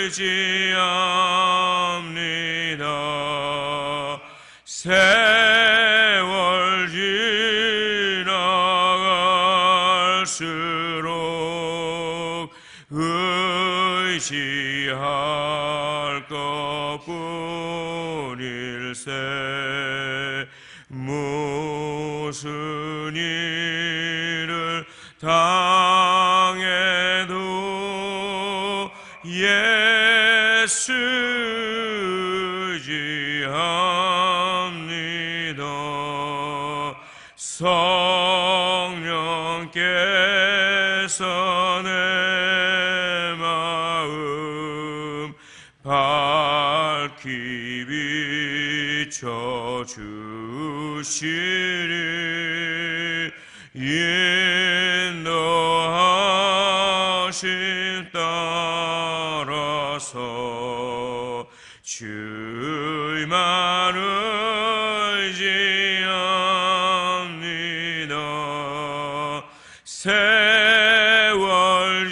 의지합니다. 세월 지나갈수록 의지할 것뿐일세. 무슨 일을 당해도 예수 의지합니다. 성령께서 내 마음 밝히 비춰주시리. 인도하심 따라서 주만 의지합니다. 세월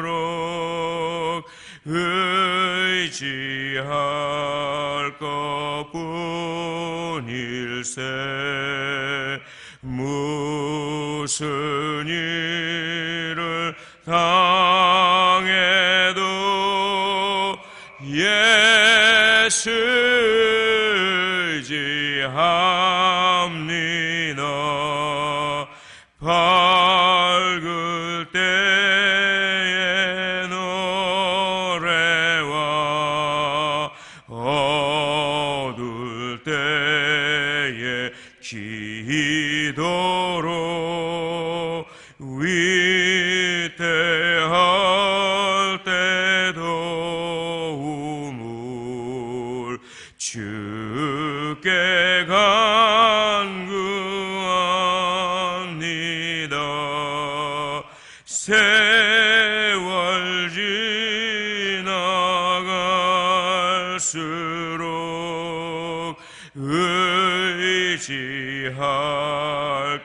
지나갈수록 의지할 것뿐일세. 무슨 일을 당해도 예수 의지합니다. 밝을 때의 노래와 어두울 때의 기도로 위태할 때도 우물 주께 간구합니다. 세월 지나갈수록 의지할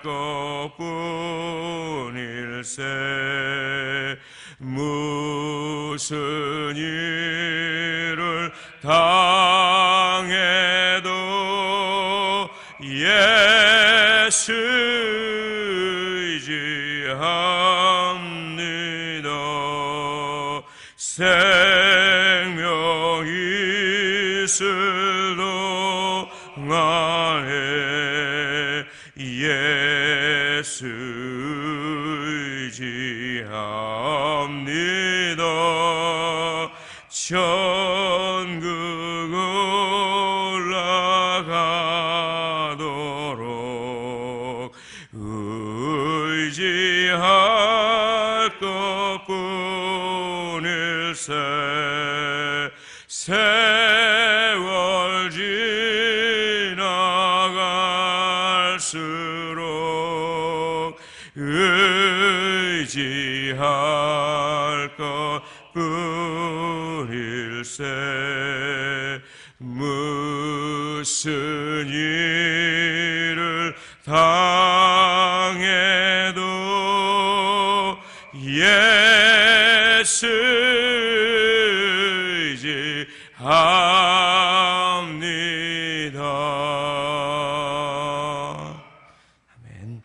것뿐일세. 무슨 일을 당해도 예수 의지합니다. 생명 있을 동안에 예수 의지합니다. 천국 올라가도록 의지할 것뿐일세. 세월 지나갈수록 의지할 것뿐일세. 무슨 일을 당해도 예수 의지합니다. 아멘.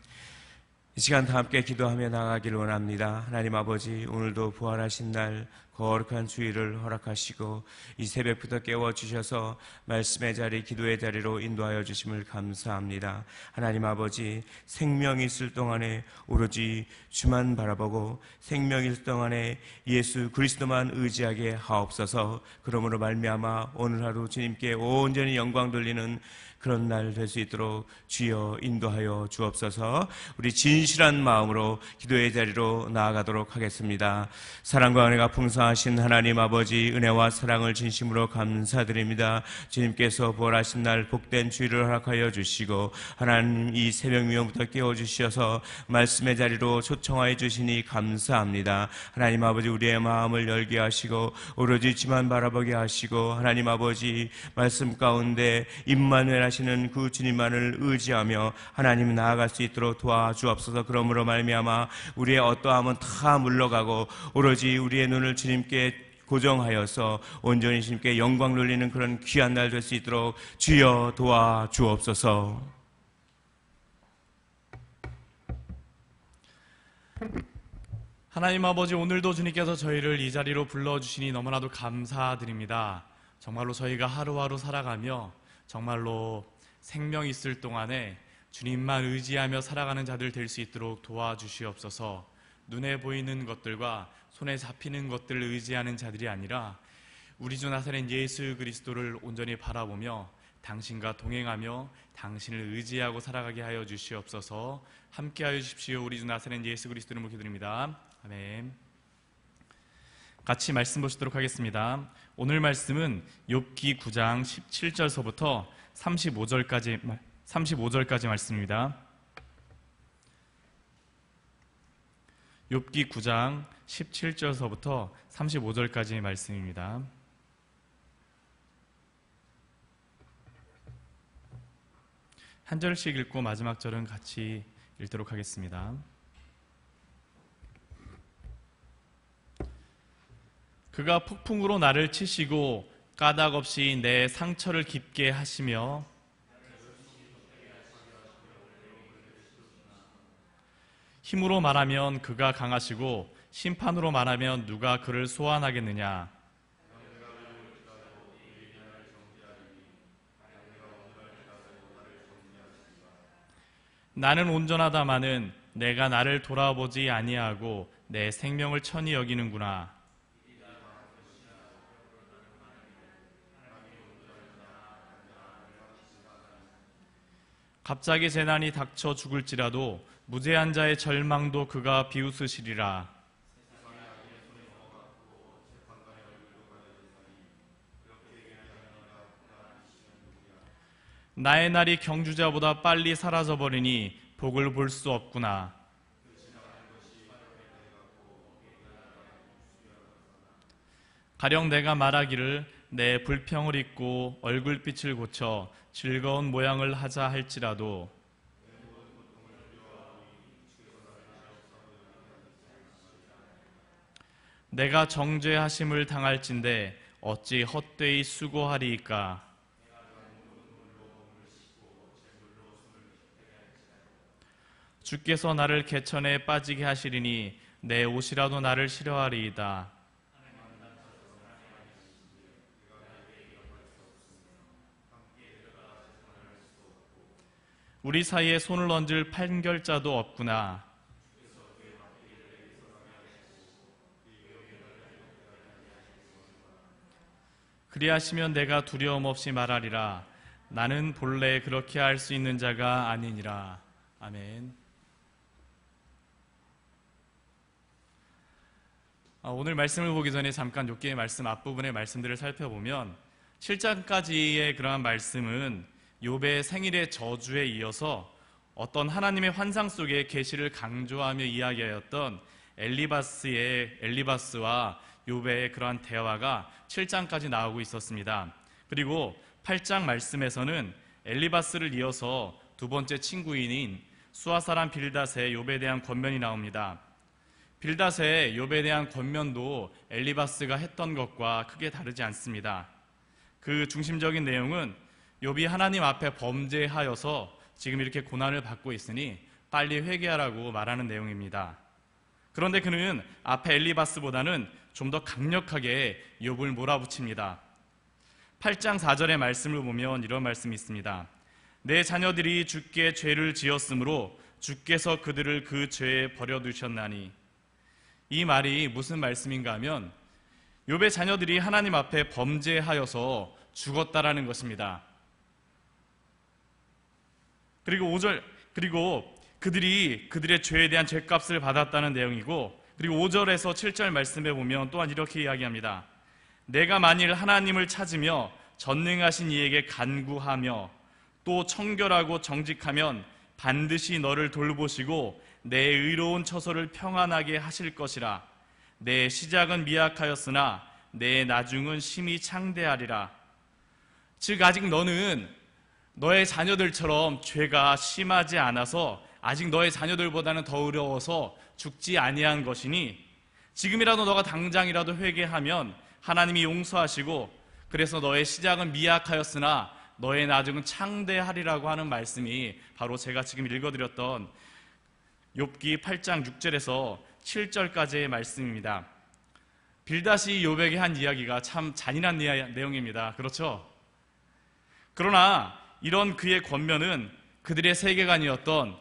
이 시간 다 함께 기도하며 나가길 원합니다. 하나님 아버지, 오늘도 부활하신 날 거룩한 주일을 허락하시고 이 새벽부터 깨워주셔서 말씀의 자리, 기도의 자리로 인도하여 주심을 감사합니다. 하나님 아버지, 생명이 있을 동안에 오로지 주만 바라보고 생명이 있을 동안에 예수 그리스도만 의지하게 하옵소서. 그러므로 말미암아 오늘 하루 주님께 온전히 영광 돌리는 그런 날 될 수 있도록 주여 인도하여 주옵소서. 우리 진실한 마음으로 기도의 자리로 나아가도록 하겠습니다. 사랑과 은혜가 풍성하신 하나님 아버지, 은혜와 사랑을 진심으로 감사드립니다. 주님께서 부활하신 날 복된 주일을 허락하여 주시고 하나님 이 새벽 미움부터 깨워주셔서 말씀의 자리로 초청하여 주시니 감사합니다. 하나님 아버지, 우리의 마음을 열게 하시고 오로지 주만 바라보게 하시고 하나님 아버지 말씀 가운데 임마누엘 하시는 그 주님만을 의지하며 하나님 나아갈 수 있도록 도와주옵소서. 그러므로 말미암아 우리의 어떠함은 다 물러가고 오로지 우리의 눈을 주님께 고정하여서 온전히 주님께 영광 돌리는 그런 귀한 날 될 수 있도록 주여 도와주옵소서. 하나님 아버지, 오늘도 주님께서 저희를 이 자리로 불러주시니 너무나도 감사드립니다. 정말로 저희가 하루하루 살아가며 정말로 생명 있을 동안에 주님만 의지하며 살아가는 자들 될 수 있도록 도와주시옵소서. 눈에 보이는 것들과 손에 잡히는 것들을 의지하는 자들이 아니라 우리 주 나사렛 예수 그리스도를 온전히 바라보며 당신과 동행하며 당신을 의지하고 살아가게 하여 주시옵소서. 함께하여 주십시오. 우리 주 나사렛 예수 그리스도 이름으로 기도드립니다. 아멘. 같이 말씀 보시도록 하겠습니다. 오늘 말씀은 욥기 9장 17절서부터 35절까지 말씀입니다. 욥기 9장 17절서부터 35절까지 말씀입니다. 한 절씩 읽고 마지막 절은 같이 읽도록 하겠습니다. 그가 폭풍으로 나를 치시고 까닭없이 내 상처를 깊게 하시며 힘으로 말하면 그가 강하시고 심판으로 말하면 누가 그를 소환하겠느냐. 나는 온전하다마는 내가 나를 돌아보지 아니하고 내 생명을 천히 여기는구나. 갑자기 재난이 닥쳐 죽을지라도 무죄한 자의 절망도 그가 비웃으시리라. 나의 날이 경주자보다 빨리 사라져버리니 복을 볼 수 없구나. 가령 내가 말하기를 내 불평을 잊고 얼굴빛을 고쳐 즐거운 모양을 하자 할지라도 내가 정죄하심을 당할진대 어찌 헛되이 수고하리이까. 주께서 나를 개천에 빠지게 하시리니 내 옷이라도 나를 싫어하리이다. 우리 사이에 손을 얹을 판결자도 없구나. 그리하시면 내가 두려움 없이 말하리라. 나는 본래 그렇게 할 수 있는 자가 아니니라. 아멘. 오늘 말씀을 보기 전에 잠깐 욥기의 말씀 앞부분의 말씀들을 살펴보면 7장까지의 그러한 말씀은 욥의 생일의 저주에 이어서 어떤 하나님의 환상 속의 계시를 강조하며 이야기하였던 엘리바스와 욥의 그러한 대화가 7장까지 나오고 있었습니다. 그리고 8장 말씀에서는 엘리바스를 이어서 두 번째 친구인인 수아 사람 빌닷의 욥에 대한 권면이 나옵니다. 빌닷의 욥에 대한 권면도 엘리바스가 했던 것과 크게 다르지 않습니다. 그 중심적인 내용은 욥이 하나님 앞에 범죄하여서 지금 이렇게 고난을 받고 있으니 빨리 회개하라고 말하는 내용입니다. 그런데 그는 앞에 엘리바스보다는 좀 더 강력하게 욥을 몰아붙입니다. 8장 4절의 말씀을 보면 이런 말씀이 있습니다. 내 자녀들이 주께 죄를 지었으므로 주께서 그들을 그 죄에 버려두셨나니. 이 말이 무슨 말씀인가 하면 욥의 자녀들이 하나님 앞에 범죄하여서 죽었다라는 것입니다. 그리고 5절, 그리고 그들이 그들의 죄에 대한 죄값을 받았다는 내용이고, 그리고 5절에서 7절 말씀에 보면 또한 이렇게 이야기합니다. 내가 만일 하나님을 찾으며 전능하신 이에게 간구하며 또 청결하고 정직하면 반드시 너를 돌보시고 내 의로운 처소를 평안하게 하실 것이라. 내 시작은 미약하였으나 내 나중은 심히 창대하리라. 즉 아직 너는 너의 자녀들처럼 죄가 심하지 않아서 아직 너의 자녀들보다는 더 어려워서 죽지 아니한 것이니 지금이라도 너가 당장이라도 회개하면 하나님이 용서하시고 그래서 너의 시작은 미약하였으나 너의 나중은 창대하리라고 하는 말씀이 바로 제가 지금 읽어드렸던 욥기 8장 6절에서 7절까지의 말씀입니다. 빌닷이 욥에게 한 이야기가 참 잔인한 내용입니다. 그렇죠? 그러나 이런 그의 권면은 그들의 세계관이었던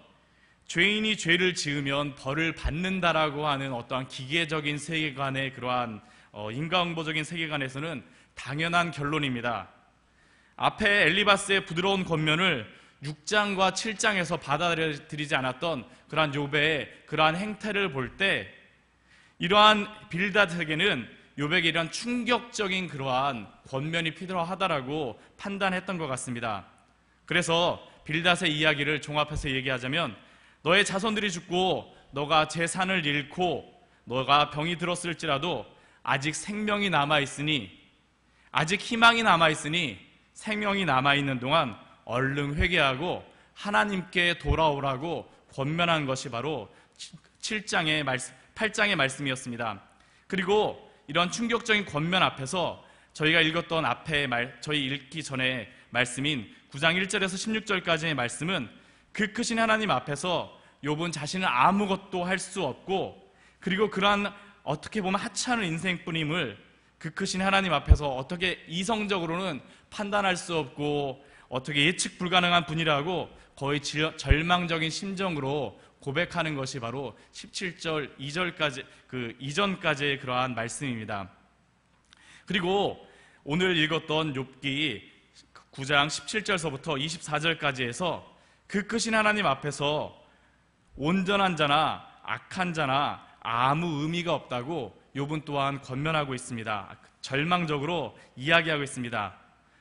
죄인이 죄를 지으면 벌을 받는다라고 하는 어떠한 기계적인 세계관의 그러한 인과응보적인 세계관에서는 당연한 결론입니다. 앞에 엘리바스의 부드러운 권면을 6장과 7장에서 받아들이지 않았던 그러한 욥의 그러한 행태를 볼 때 이러한 빌닷에게는 욥에게 이러한 충격적인 그러한 권면이 필요하다라고 판단했던 것 같습니다. 그래서 빌닷의 이야기를 종합해서 얘기하자면 너의 자손들이 죽고 너가 재산을 잃고 너가 병이 들었을지라도 아직 생명이 남아있으니 아직 희망이 남아있으니 생명이 남아있는 동안 얼른 회개하고 하나님께 돌아오라고 권면한 것이 바로 8장의 말씀이었습니다. 그리고 이런 충격적인 권면 앞에서 저희가 읽었던 저희 읽기 전에 말씀인 9장 1절에서 16절까지의 말씀은 그 크신 하나님 앞에서 욥은 자신은 아무것도 할 수 없고 그리고 그러한 어떻게 보면 하찮은 인생뿐임을 그 크신 하나님 앞에서 어떻게 이성적으로는 판단할 수 없고 어떻게 예측 불가능한 분이라고 거의 절망적인 심정으로 고백하는 것이 바로 17절 2절까지 그 이전까지의 그러한 말씀입니다. 그리고 오늘 읽었던 욥기 9장 17절서부터 24절까지 해서 그 크신 하나님 앞에서 온전한 자나 악한 자나 아무 의미가 없다고 욥은 또한 권면하고 있습니다. 절망적으로 이야기하고 있습니다.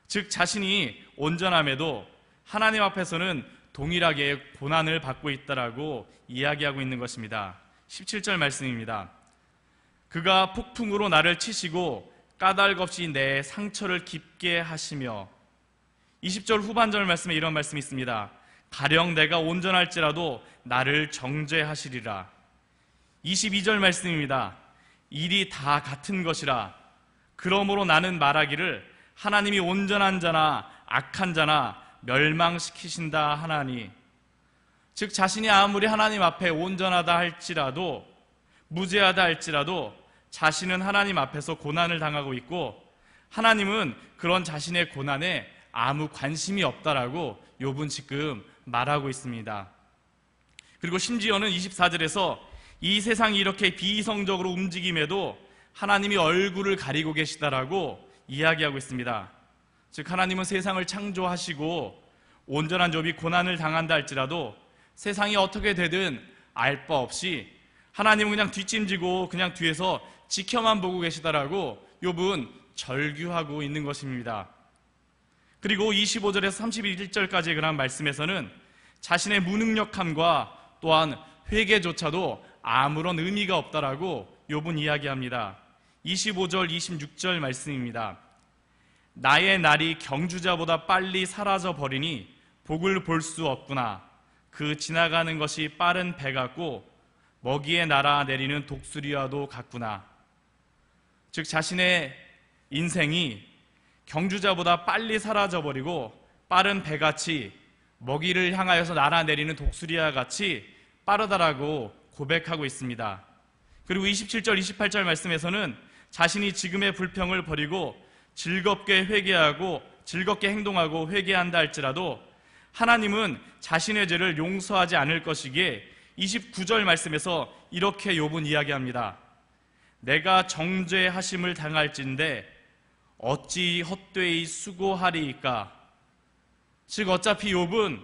즉 자신이 온전함에도 하나님 앞에서는 동일하게 고난을 받고 있다라고 이야기하고 있는 것입니다. 17절 말씀입니다. 그가 폭풍으로 나를 치시고 까닭없이 내 상처를 깊게 하시며 20절 후반절 말씀에 이런 말씀이 있습니다. 가령 내가 온전할지라도 나를 정죄하시리라. 22절 말씀입니다. 일이 다 같은 것이라 그러므로 나는 말하기를 하나님이 온전한 자나 악한 자나 멸망시키신다 하나니 즉 자신이 아무리 하나님 앞에 온전하다 할지라도 무죄하다 할지라도 자신은 하나님 앞에서 고난을 당하고 있고 하나님은 그런 자신의 고난에 아무 관심이 없다라고 욥은 지금 말하고 있습니다. 그리고 심지어는 24절에서 이 세상이 이렇게 비이성적으로 움직임에도 하나님이 얼굴을 가리고 계시다라고 이야기하고 있습니다. 즉 하나님은 세상을 창조하시고 온전한 욥이 고난을 당한다 할지라도 세상이 어떻게 되든 알 바 없이 하나님은 그냥 뒷짐지고 그냥 뒤에서 지켜만 보고 계시다라고 욥은 절규하고 있는 것입니다. 그리고 25절에서 31절까지의 그런 말씀에서는 자신의 무능력함과 또한 회개조차도 아무런 의미가 없다라고 욥은 이야기합니다. 25절, 26절 말씀입니다. 나의 날이 경주자보다 빨리 사라져 버리니 복을 볼 수 없구나. 그 지나가는 것이 빠른 배 같고 먹이에 날아 내리는 독수리와도 같구나. 즉 자신의 인생이 경주자보다 빨리 사라져 버리고 빠른 배같이 먹이를 향하여서 날아내리는 독수리와 같이 빠르다라고 고백하고 있습니다. 그리고 27절, 28절 말씀에서는 자신이 지금의 불평을 버리고 즐겁게 회개하고 즐겁게 행동하고 회개한다 할지라도 하나님은 자신의 죄를 용서하지 않을 것이기에 29절 말씀에서 이렇게 욥은 이야기합니다. 내가 정죄하심을 당할진대 어찌 헛되이 수고하리이까. 즉 어차피 욥은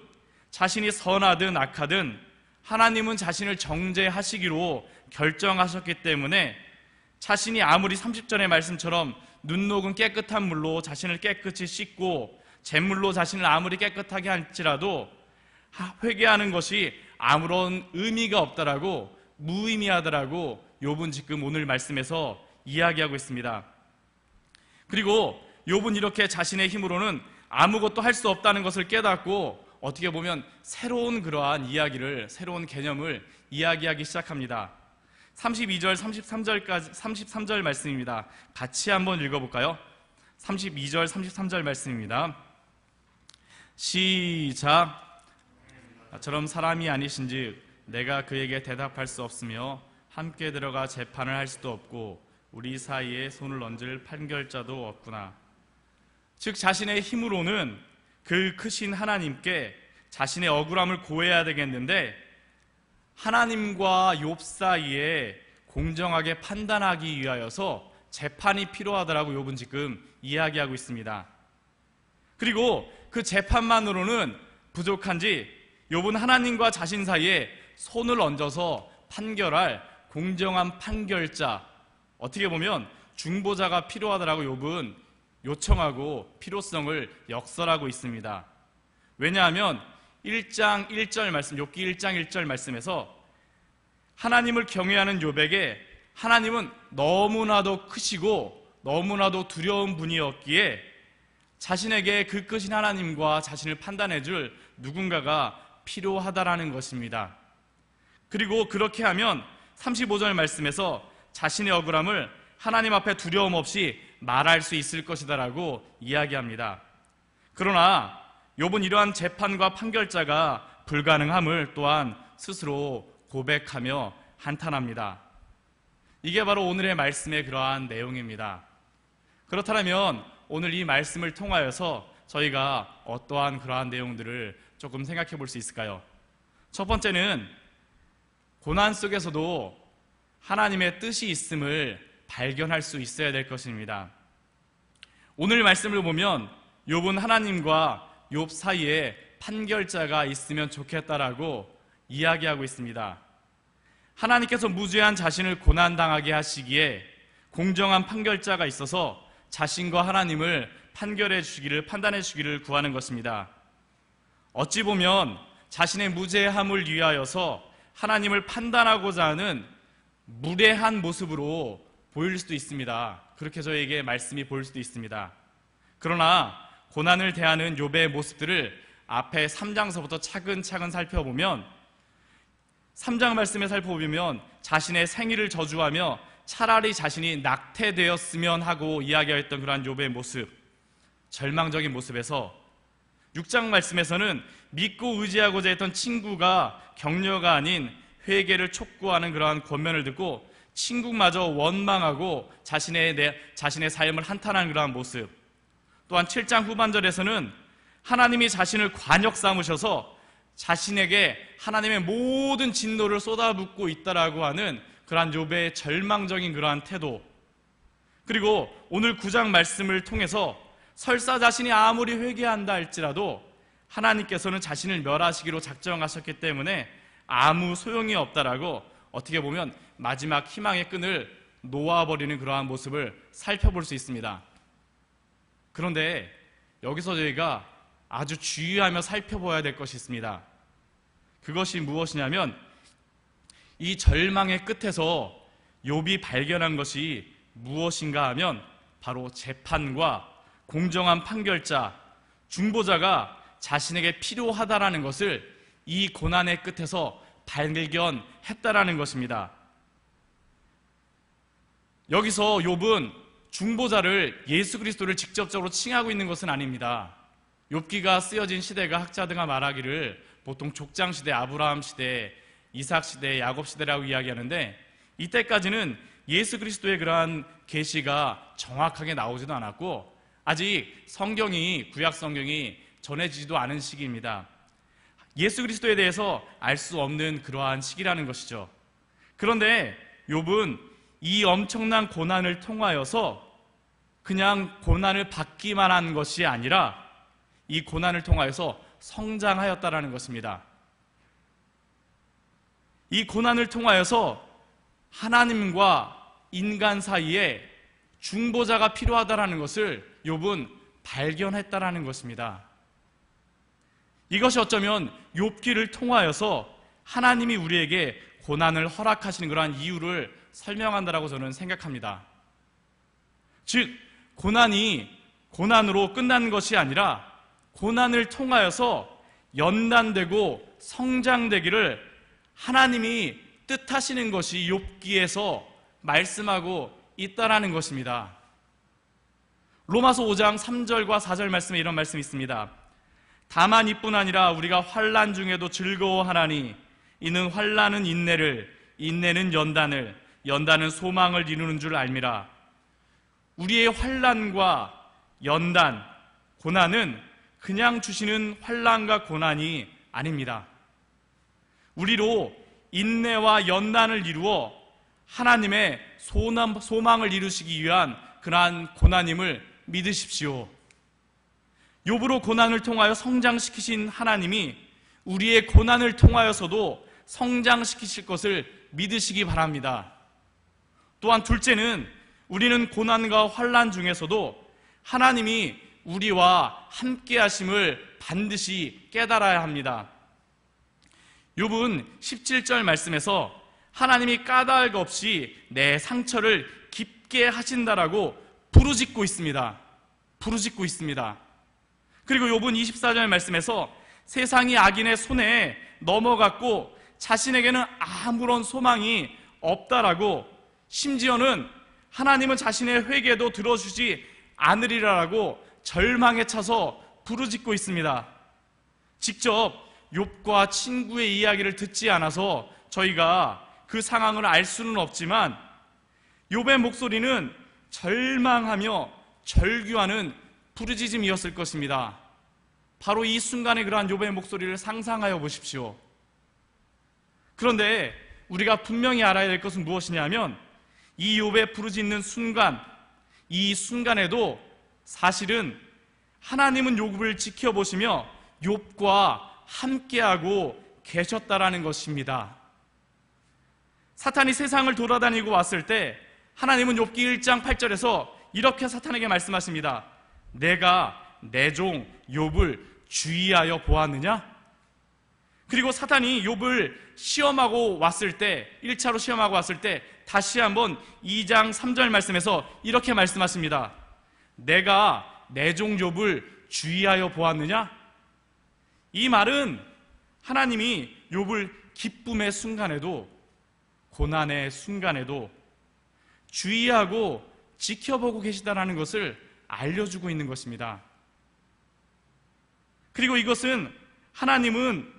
자신이 선하든 악하든 하나님은 자신을 정죄하시기로 결정하셨기 때문에 자신이 아무리 30절의 말씀처럼 눈 녹은 깨끗한 물로 자신을 깨끗이 씻고 잿물로 자신을 아무리 깨끗하게 할지라도 회개하는 것이 아무런 의미가 없다라고 무의미하다라고 욥은 지금 오늘 말씀에서 이야기하고 있습니다. 그리고 욥은 이렇게 자신의 힘으로는 아무것도 할 수 없다는 것을 깨닫고 어떻게 보면 새로운 그러한 이야기를, 새로운 개념을 이야기하기 시작합니다. 32절, 33절 말씀입니다. 같이 한번 읽어볼까요? 32절, 33절 말씀입니다. 시작. 나처럼 사람이 아니신즉 내가 그에게 대답할 수 없으며 함께 들어가 재판을 할 수도 없고 우리 사이에 손을 얹을 판결자도 없구나. 즉 자신의 힘으로는 그 크신 하나님께 자신의 억울함을 고해야 되겠는데 하나님과 욥 사이에 공정하게 판단하기 위하여서 재판이 필요하다라고 욥은 지금 이야기하고 있습니다. 그리고 그 재판만으로는 부족한지 욥은 하나님과 자신 사이에 손을 얹어서 판결할 공정한 판결자, 어떻게 보면 중보자가 필요하다라고 욥은 요청하고 필요성을 역설하고 있습니다. 왜냐하면 1장 1절 말씀, 욥기 1장 1절 말씀에서 하나님을 경외하는 욥에게 하나님은 너무나도 크시고 너무나도 두려운 분이었기에 자신에게 그 크신 하나님과 자신을 판단해 줄 누군가가 필요하다라는 것입니다. 그리고 그렇게 하면 35절 말씀에서 자신의 억울함을 하나님 앞에 두려움 없이 말할 수 있을 것이다라고 이야기합니다. 그러나 욥은 이러한 재판과 판결자가 불가능함을 또한 스스로 고백하며 한탄합니다. 이게 바로 오늘의 말씀의 그러한 내용입니다. 그렇다면 오늘 이 말씀을 통하여서 저희가 어떠한 그러한 내용들을 조금 생각해 볼 수 있을까요? 첫 번째는 고난 속에서도 하나님의 뜻이 있음을 발견할 수 있어야 될 것입니다. 오늘 말씀을 보면 욥은 하나님과 욥 사이에 판결자가 있으면 좋겠다라고 이야기하고 있습니다. 하나님께서 무죄한 자신을 고난당하게 하시기에 공정한 판결자가 있어서 자신과 하나님을 판결해 주시기를, 판단해 주시기를 구하는 것입니다. 어찌 보면 자신의 무죄함을 위하여서 하나님을 판단하고자 하는 무례한 모습으로 보일 수도 있습니다. 그렇게 저에게 말씀이 보일 수도 있습니다. 그러나 고난을 대하는 욥의 모습들을 앞에 3장서부터 차근차근 살펴보면 3장 말씀에 살펴보면 자신의 생일을 저주하며 차라리 자신이 낙태되었으면 하고 이야기했던 그러한 욥의 모습, 절망적인 모습에서 6장 말씀에서는 믿고 의지하고자 했던 친구가 격려가 아닌 회개를 촉구하는 그러한 권면을 듣고 친구마저 원망하고 자신의 삶을 한탄하는 그러한 모습, 또한 7장 후반절에서는 하나님이 자신을 관역 삼으셔서 자신에게 하나님의 모든 진노를 쏟아붓고 있다라고 하는 그러한 욥의 절망적인 그러한 태도, 그리고 오늘 9장 말씀을 통해서 설사 자신이 아무리 회개한다 할지라도 하나님께서는 자신을 멸하시기로 작정하셨기 때문에 아무 소용이 없다라고 어떻게 보면 마지막 희망의 끈을 놓아버리는 그러한 모습을 살펴볼 수 있습니다. 그런데 여기서 저희가 아주 주의하며 살펴봐야 될 것이 있습니다. 그것이 무엇이냐면 이 절망의 끝에서 욥이 발견한 것이 무엇인가 하면 바로 재판과 공정한 판결자, 중보자가 자신에게 필요하다라는 것을 이 고난의 끝에서 발견했다라는 것입니다. 여기서 욥은 중보자를 예수 그리스도를 직접적으로 칭하고 있는 것은 아닙니다. 욥기가 쓰여진 시대가 학자들가 말하기를 보통 족장 시대, 아브라함 시대, 이삭 시대, 야곱 시대라고 이야기하는데 이때까지는 예수 그리스도의 그러한 계시가 정확하게 나오지도 않았고 아직 성경이, 구약 성경이 전해지지도 않은 시기입니다. 예수 그리스도에 대해서 알 수 없는 그러한 시기라는 것이죠. 그런데 욥은 이 엄청난 고난을 통하여서 그냥 고난을 받기만 한 것이 아니라 이 고난을 통하여서 성장하였다라는 것입니다. 이 고난을 통하여서 하나님과 인간 사이에 중보자가 필요하다라는 것을 욥은 발견했다라는 것입니다. 이것이 어쩌면 욥기를 통하여서 하나님이 우리에게 고난을 허락하시는 그러한 이유를 설명한다라고 저는 생각합니다. 즉 고난이 고난으로 끝나는 것이 아니라 고난을 통하여서 연단되고 성장되기를 하나님이 뜻하시는 것이 욥기에서 말씀하고 있다라는 것입니다. 로마서 5장 3절과 4절 말씀에 이런 말씀이 있습니다. 다만 이뿐 아니라 우리가 환난 중에도 즐거워하나니 이는 환난은 인내를, 인내는 연단을, 연단은 소망을 이루는 줄 알미라. 우리의 환난과 연단, 고난은 그냥 주시는 환난과 고난이 아닙니다. 우리로 인내와 연단을 이루어 하나님의 소망을 이루시기 위한 그러한 고난임을 믿으십시오. 욥으로 고난을 통하여 성장시키신 하나님이 우리의 고난을 통하여서도 성장시키실 것을 믿으시기 바랍니다. 또한 둘째는 우리는 고난과 환난 중에서도 하나님이 우리와 함께 하심을 반드시 깨달아야 합니다. 욥은 17절 말씀에서 하나님이 까닭 없이 내 상처를 깊게 하신다라고 부르짖고 있습니다. 부르짖고 있습니다. 그리고 욥은 24절 말씀에서 세상이 악인의 손에 넘어갔고 자신에게는 아무런 소망이 없다라고, 심지어는 하나님은 자신의 회개도 들어주지 않으리라라고 절망에 차서 부르짖고 있습니다. 직접 욥과 친구의 이야기를 듣지 않아서 저희가 그 상황을 알 수는 없지만 욥의 목소리는 절망하며 절규하는 부르짖음이었을 것입니다. 바로 이 순간에 그러한 욥의 목소리를 상상하여 보십시오. 그런데 우리가 분명히 알아야 될 것은 무엇이냐면 이 욥의 부르짖는 순간, 이 순간에도 사실은 하나님은 욥을 지켜보시며 욥과 함께하고 계셨다라는 것입니다. 사탄이 세상을 돌아다니고 왔을 때 하나님은 욥기 1장 8절에서 이렇게 사탄에게 말씀하십니다. 내가 내 종 욥을 주의하여 보았느냐? 그리고 사탄이 욥을 시험하고 왔을 때, 1차로 시험하고 왔을 때 다시 한번 2장 3절 말씀에서 이렇게 말씀하십니다. 내가 내 종 욥을 주의하여 보았느냐? 이 말은 하나님이 욥을 기쁨의 순간에도 고난의 순간에도 주의하고 지켜보고 계시다라는 것을 알려주고 있는 것입니다. 그리고 이것은 하나님은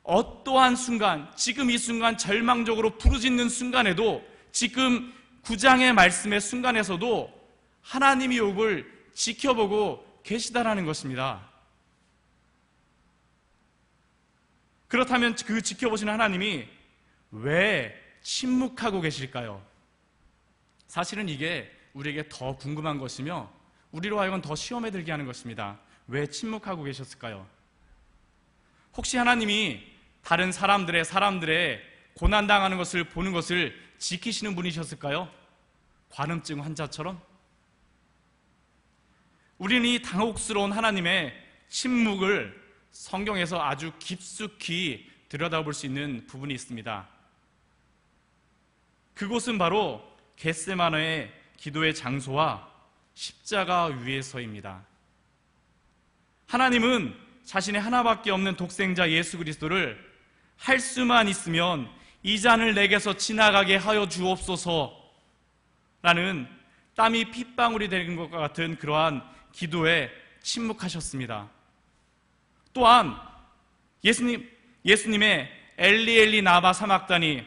어떠한 순간, 지금 이 순간 절망적으로 부르짖는 순간에도, 지금 9장의 말씀의 순간에서도 하나님이 욥을 지켜보고 계시다라는 것입니다. 그렇다면 그 지켜보시는 하나님이 왜 침묵하고 계실까요? 사실은 이게 우리에게 더 궁금한 것이며 우리로 하여금 더 시험에 들게 하는 것입니다. 왜 침묵하고 계셨을까요? 혹시 하나님이 다른 사람들의 고난당하는 것을 보는 것을 지키시는 분이셨을까요? 관음증 환자처럼? 우리는 이 당혹스러운 하나님의 침묵을 성경에서 아주 깊숙이 들여다볼 수 있는 부분이 있습니다. 그곳은 바로 겟세마네의 기도의 장소와 십자가 위에서입니다. 하나님은 자신의 하나밖에 없는 독생자 예수 그리스도를 할 수만 있으면 이 잔을 내게서 지나가게 하여 주옵소서 라는 땀이 핏방울이 되는 것과 같은 그러한 기도에 침묵하셨습니다. 또한 예수님의 엘리 나바 사막다니,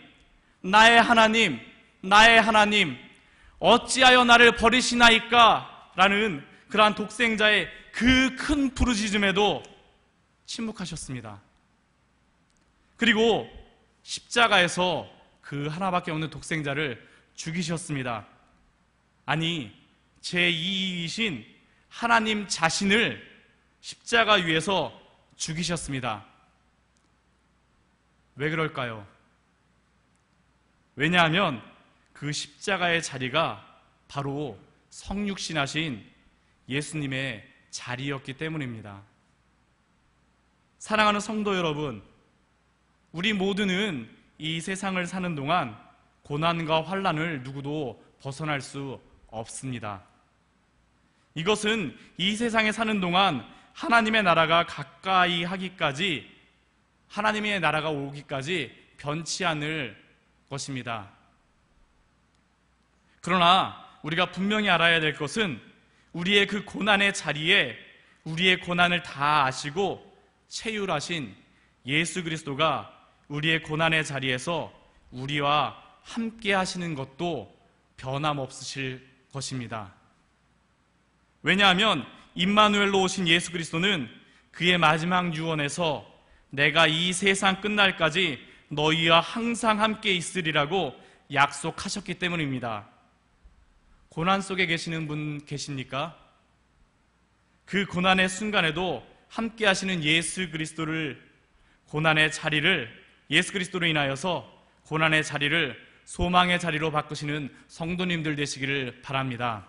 나의 하나님 어찌하여 나를 버리시나이까 라는 그러한 독생자의 그 큰 부르짖음에도 침묵하셨습니다. 그리고 십자가에서 그 하나밖에 없는 독생자를 죽이셨습니다. 아니, 제2이신 하나님 자신을 십자가 위에서 죽이셨습니다. 왜 그럴까요? 왜냐하면 그 십자가의 자리가 바로 성육신하신 예수님의 자리였기 때문입니다. 사랑하는 성도 여러분, 우리 모두는 이 세상을 사는 동안 고난과 환난을 누구도 벗어날 수 없습니다. 이것은 이 세상에 사는 동안 하나님의 나라가 가까이 하기까지, 하나님의 나라가 오기까지 변치 않을 것입니다. 그러나 우리가 분명히 알아야 될 것은 우리의 그 고난의 자리에 우리의 고난을 다 아시고 체휼하신 예수 그리스도가 우리의 고난의 자리에서 우리와 함께 하시는 것도 변함없으실 것입니다. 왜냐하면 임마누엘로 오신 예수 그리스도는 그의 마지막 유언에서 내가 이 세상 끝날까지 너희와 항상 함께 있으리라고 약속하셨기 때문입니다. 고난 속에 계시는 분 계십니까? 그 고난의 순간에도 함께 하시는 예수 그리스도를, 고난의 자리를, 예수 그리스도로 인하여서 고난의 자리를 소망의 자리로 바꾸시는 성도님들 되시기를 바랍니다.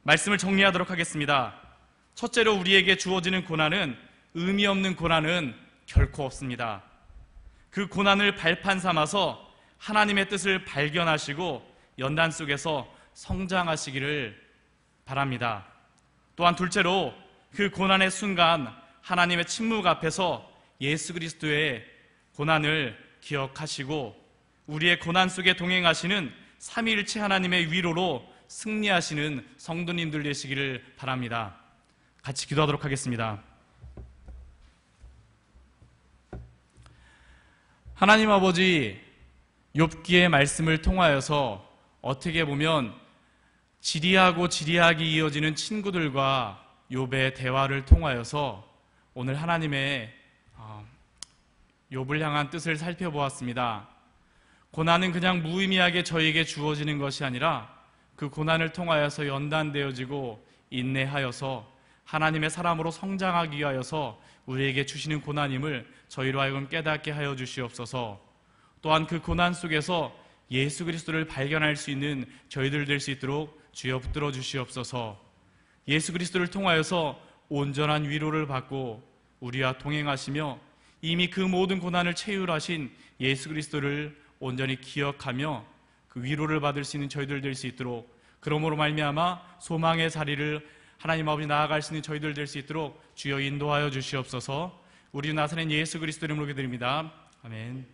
말씀을 정리하도록 하겠습니다. 첫째로 우리에게 주어지는 고난은, 의미 없는 고난은 결코 없습니다. 그 고난을 발판 삼아서 하나님의 뜻을 발견하시고 연단 속에서 성장하시기를 바랍니다. 또한 둘째로 그 고난의 순간 하나님의 침묵 앞에서 예수 그리스도의 고난을 기억하시고 우리의 고난 속에 동행하시는 삼위일체 하나님의 위로로 승리하시는 성도님들 되시기를 바랍니다. 같이 기도하도록 하겠습니다. 하나님 아버지, 욥기의 말씀을 통하여서 어떻게 보면 지리하고 지리하게 이어지는 친구들과 욥의 대화를 통하여서 오늘 하나님의 욥을 향한 뜻을 살펴보았습니다. 고난은 그냥 무의미하게 저에게 주어지는 것이 아니라 그 고난을 통하여서 연단되어지고 인내하여서 하나님의 사람으로 성장하기 위하여서 우리에게 주시는 고난임을 저희로 하여금 깨닫게 하여 주시옵소서. 또한 그 고난 속에서 예수 그리스도를 발견할 수 있는 저희들 될 수 있도록 주여 붙들어 주시옵소서. 예수 그리스도를 통하여서 온전한 위로를 받고 우리와 동행하시며 이미 그 모든 고난을 체휼하신 예수 그리스도를 온전히 기억하며 그 위로를 받을 수 있는 저희들 될 수 있도록, 그러므로 말미암아 소망의 자리를 하나님 아버지 나아갈 수 있는 저희들 될 수 있도록 주여 인도하여 주시옵소서. 우리 나사렛 예수 그리스도 이름으로 기도드립니다. 아멘.